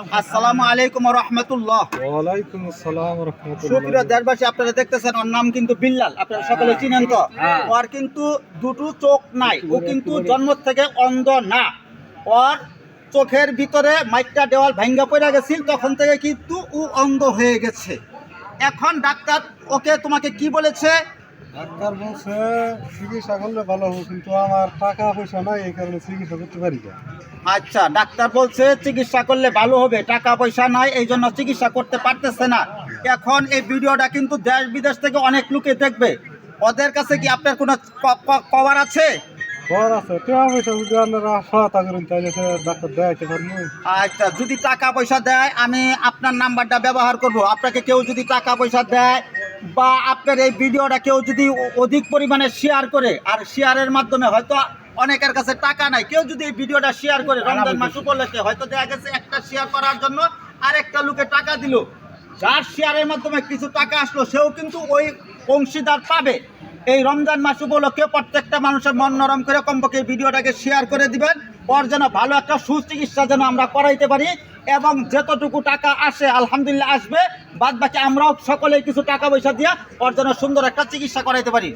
আসসালামু আলাইকুম রহমতুল্লাহ। ওয়ালাইকুম আসসালাম রাহমাতুল্লাহ। সুপ্রিয় দেশবাসী, আপনারা দেখতেছেন ওর নাম কিন্তু বিল্লাল, আপনারা সকলে চিনেন তো। ওর কিন্তু দুটো চোখ নাই, ও কিন্তু জন্ম থেকে অন্ধ না। ওর চোখের ভিতরে মাইকটা দেওয়াল ভাঙ্গা পড়ে গেছিল, তখন থেকে কিন্তু ও অন্ধ হয়ে গেছে। এখন ডাক্তার ওকে তোমাকে কি বলেছে? ডাক্তার বলছে চিকিৎসা করলে ভালো হবে, কিন্তু আমার টাকা পয়সা নাই, এই কারণে চিকিৎসা করতে পারি না। আচ্ছা, ডাক্তার বলছে চিকিৎসা করলে ভালো হবে, টাকা পয়সা নাই এই জন্য চিকিৎসা করতে পারতেছে না। এখন এই ভিডিওটা কিন্তু দেশ বিদেশ থেকে অনেক লোকে দেখবে। ওদের কাছে কি আপনার কোনো কভার আছে? ঘর আছে, টাকা পয়সা যদি আপনারা সহায়তা করেন তাহলে সে ডাক্তার দেখাইতে পারবো। আচ্ছা, যদি টাকা পয়সা দেয় আমি আপনার নাম্বারটা ব্যবহার করব। আপনাকে কেউ যদি টাকা পয়সা দেয় বা আপনার এই ভিডিওটা কেউ যদি অধিক পরিমাণে শেয়ার করে, আর শেয়ারের মাধ্যমে হয়তো অনেকের কাছে টাকা নাই, কেউ যদি এই ভিডিওটা শেয়ার করে রমজান মাস উপলক্ষে, হয়তো দেখা গেছে একটা শেয়ার করার জন্য আরেকটা লোকে টাকা দিল, যার শেয়ারের মাধ্যমে কিছু টাকা আসলো সেও কিন্তু ওই অংশীদার পাবে। এই রমজান মাস উপলক্ষে প্রত্যেকটা মানুষের মন নরম করে কমপক্ষে এই ভিডিওটাকে শেয়ার করে দিবেন। ওর যেন ভালো একটা সুচিকিৎসা যেন আমরা করাইতে পারি, এবং যতটুকু টাকা আসে আলহামদুলিল্লাহ আসবে, বাদ বাকি আমরাও সকলে কিছু টাকা পয়সা দিয়া ওর যেন সুন্দর একটা চিকিৎসা করাইতে পারি।